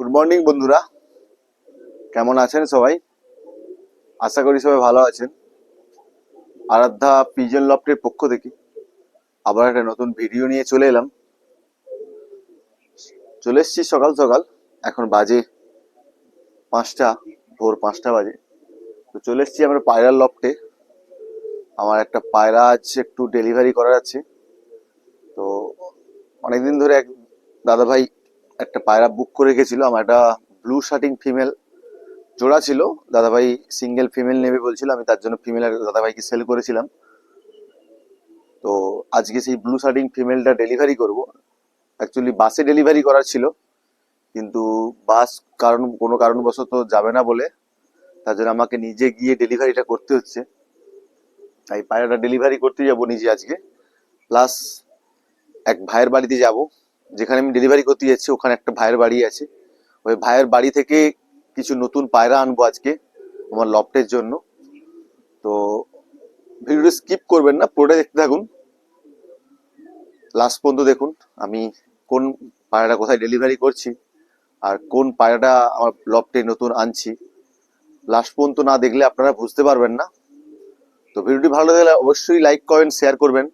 Good morning বন্ধুরা, কেমন আছেন সবাই? আশা করি সবাই ভালো আছেন। আরাধ্যা পিজন লফটের পক্ষ থেকে আবার একটা নতুন ভিডিও নিয়ে চলে এসেছি সকাল সকাল। এখন বাজে 5টা, ভোর 5টা বাজে। তো চলে এসেছি আমরা পায়রার লফটে। আমার একটা পায়রা আছে, একটু ডেলিভারি করার আছে। তো অনেকদিন ধরে এক দাদাভাই একটা পায়রা বুক করে রেখেছিল। আমার একটা ব্লু শার্টিং ফিমেল জোড়া ছিল, দাদাভাই সিঙ্গেল ফিমেল নেবে বলছিল। আমি তার জন্য ফিমেল দাদাভাইকে সেল করেছিলাম। তো আজকে সেই ব্লু শার্টিং ফিমেলটা ডেলিভারি করব। অ্যাকচুয়ালি বাসে ডেলিভারি করার ছিল, কিন্তু বাস কোনো কারণবশত যাবে না বলে তার জন্য আমাকে নিজে গিয়ে ডেলিভারিটা করতে হচ্ছে। তাই পায়রাটা ডেলিভারি করতে যাব নিজে আজকে। প্লাস এক ভাইয়ের বাড়িতে যাব, যেখানে আমি ডেলিভারি করতে যাচ্ছি ওখানে একটা ভাইয়ের বাড়ি আছে। ওই ভাইয়ের বাড়ি থেকে কিছু নতুন পায়রা আনবো আজকে আমার লফটের জন্য। তো ভিডিওটা স্কিপ করবেন না, পুরোটা দেখতে থাকুন, লাস্ট পর্যন্ত দেখুন আমি কোন পায়রাটা কোথায় ডেলিভারি করছি আর কোন পায়রাটা আমার লফটে নতুন আনছি। লাস্ট পর্যন্ত না দেখলে আপনারা বুঝতে পারবেন না। তো ভিডিওটি ভালো লাগলে অবশ্যই লাইক কমেন্ট শেয়ার করবেন।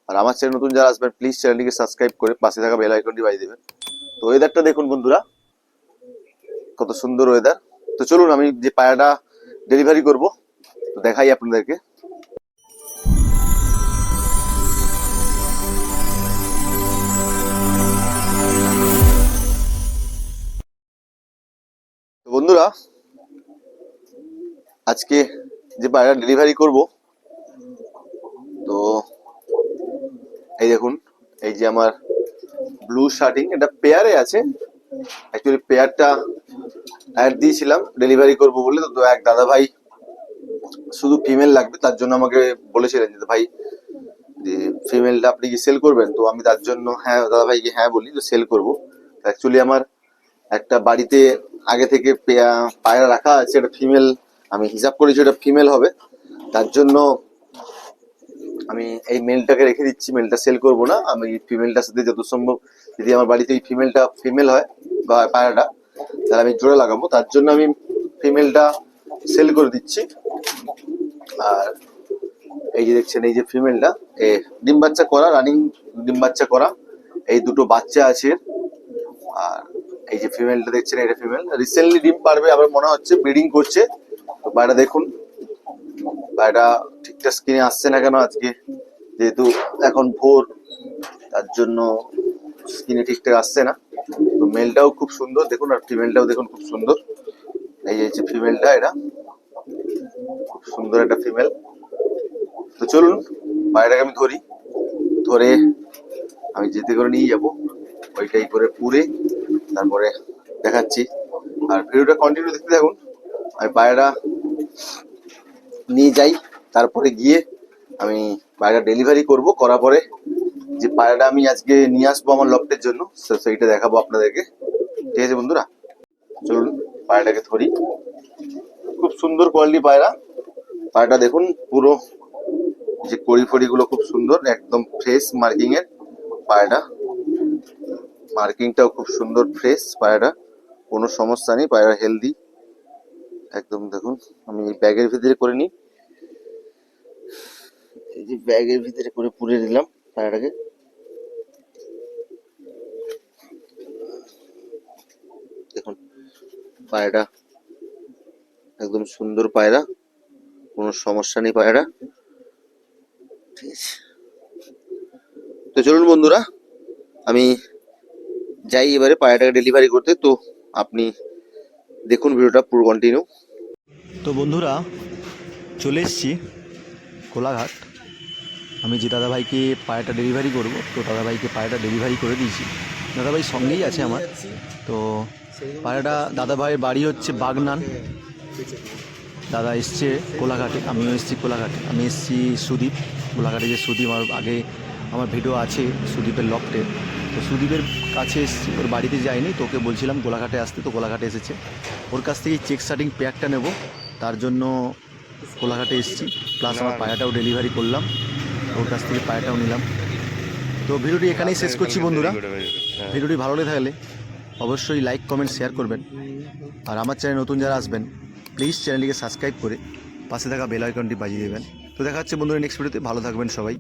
আর আমার চ্যানেল নতুন যারা আসবেন প্লিজ চ্যানেলটিকে সাবস্ক্রাইব করে পাশে থাকা বেল আইকনটি বাজিয়ে দেবেন। তো ওয়েদারটা দেখুন বন্ধুরা, কত সুন্দর ওয়েদার। তো চলুন আমি যে পায়রাটা ডেলিভারি করব তো দেখাই আপনাদেরকে। তো বন্ধুরা, আজকে যে পায়রা ডেলিভারি করব, তো এই দেখুন, এই যে আমার ব্লু শার্টিং, এটা পেয়ারে আছে। অ্যাকচুয়ালি পেয়ারটা অ্যাড দিয়েছিলাম ডেলিভারি করব বলে। তো এক দাদা ভাই শুধু ফিমেল লাগবে, তার জন্য আমাকে বলেছিলেন যে ভাই যে ফিমেলটা আপনি কি সেল করবেন? তো আমি তার জন্য হ্যাঁ দাদা ভাইকে হ্যাঁ বলি, তো সেল করব। অ্যাকচুয়ালি আমার একটা বাড়িতে আগে থেকে পায়রা রাখা আছে, এটা ফিমেল। আমি হিসাব করেছি এটা ফিমেল হবে, তার জন্য আমি এই মেলটাকে রেখে দিচ্ছি। মেলটা সেল করব না, আমি ফিমেলটার সাথে যত সম্ভব, যদি আমার বাড়িতে এই ফিমেলটা ফিমেল হয় বা পায়রাটা, তাহলে আমি জোড়া লাগাবো। তার জন্য আমি ফিমেলটা সেল করে দিচ্ছি। আর এই যে দেখছেন, এই যে ফিমেলটা ডিম বাচ্চা করা, রানিং ডিম বাচ্চা করা, এই দুটো বাচ্চা আছে। আর এই যে ফিমেলটা দেখছেন, এটা ফিমেল রিসেন্টলি ডিম পারবে, আবার মনে হচ্ছে ব্রিডিং করছে। তো পায়রা দেখুন, পায়রা ঠিকঠাক স্কিনে আসছে না কেন আজকে, যেহেতু এখন ভোর, তার জন্য স্কিনে ঠিকঠাক আসছে না। তো মেলটাও খুব সুন্দর দেখুন, আর ফিমেলটাও দেখুন খুব সুন্দর। এই যে ফিমেলটা, এটা খুব সুন্দর একটা ফিমেল। তো চলুন পায়রাটাকে আমি ধরে আমি যেতে করে নিয়ে যাব, ওইটাই করে পুরে তারপরে দেখাচ্ছি। আর ভিডিওটা কন্টিনিউ দেখতে থাকুন। আমি পায়রা নিয়ে যাই, তারপরে গিয়ে আমি পায়রা ডেলিভারি করার পরে যে পায়রাটা আমি আজকে নিয়ে আসবো আমার লফটের জন্য, সেইটা দেখাবো আপনাদেরকে। ঠিক আছে বন্ধুরা, চলুন পায়রাটাকে ধরি। খুব সুন্দর কোয়ালিটি পায়রা। পায়রাটা দেখুন, পুরো যে কড়ি গুলো খুব সুন্দর, একদম ফ্রেশ মার্কিং এর পায়রাটা। মার্কিংটাও খুব সুন্দর, ফ্রেশ পায়রাটা, কোনো সমস্যা নেই। পায়রা হেলদি একদম। দেখুন আমি ব্যাগের ভিতরে করে নিই, এই যে ব্যাগের ভিতরে করে পুরে দিলাম পায়রাটাকে। দেখুন পায়রাটা একদম সুন্দর পায়রা, কোনো সমস্যা নেই পায়রা। ঠিক আছে, তো চলুন বন্ধুরা আমি যাই এবারে পায়রাটাকে ডেলিভারি করতে। তো আপনি দেখুন ভিডিওটা পুরো কন্টিনিউ। তো বন্ধুরা চলে এসেছি কোলাঘাট। আমি যে দাদাভাইকে পায়রাটা ডেলিভারি করব, তো দাদাভাইকে পায়রাটা ডেলিভারি করে দিয়েছি। দাদাভাই সঙ্গেই আছে আমার। তো পায়রাটা দাদাভাইয়ের বাড়ি হচ্ছে বাগনান। দাদা এসছে কোলাঘাটে, আমিও এসেছি কোলাঘাটে। আমি এসেছি সুদীপ, কোলাঘাটে যে সুদীপ, আমার ভিডিও আছে সুদীপের লফটে। তো সুদীপের কাছে এসেছি, ওর বাড়িতে যাইনি। তোকে বলছিলাম কোলাঘাটে আসতে, তো কোলাঘাটে এসেছে। ওর কাছ থেকে চেক শার্টিং প্যাকটা নেব, তার জন্য কোলাঘাটে এসেছি। প্লাস আমার পায়রাটাও ডেলিভারি করলাম, ওর কাছ থেকে পায়রাটাও নিলাম। তো ভিডিওটি এখানেই শেষ করছি বন্ধুরা। ভিডিওটি ভালো লেগে থাকলে অবশ্যই লাইক কমেন্ট শেয়ার করবেন। আর আমার চ্যানেল নতুন যারা আসবেন প্লিজ চ্যানেলটিকে সাবস্ক্রাইব করে পাশে থাকা বেল আইকনটি বাজিয়ে দেবেন। তো দেখা হচ্ছে বন্ধুরা নেক্সট ভিডিওতে। ভালো থাকবেন সবাই।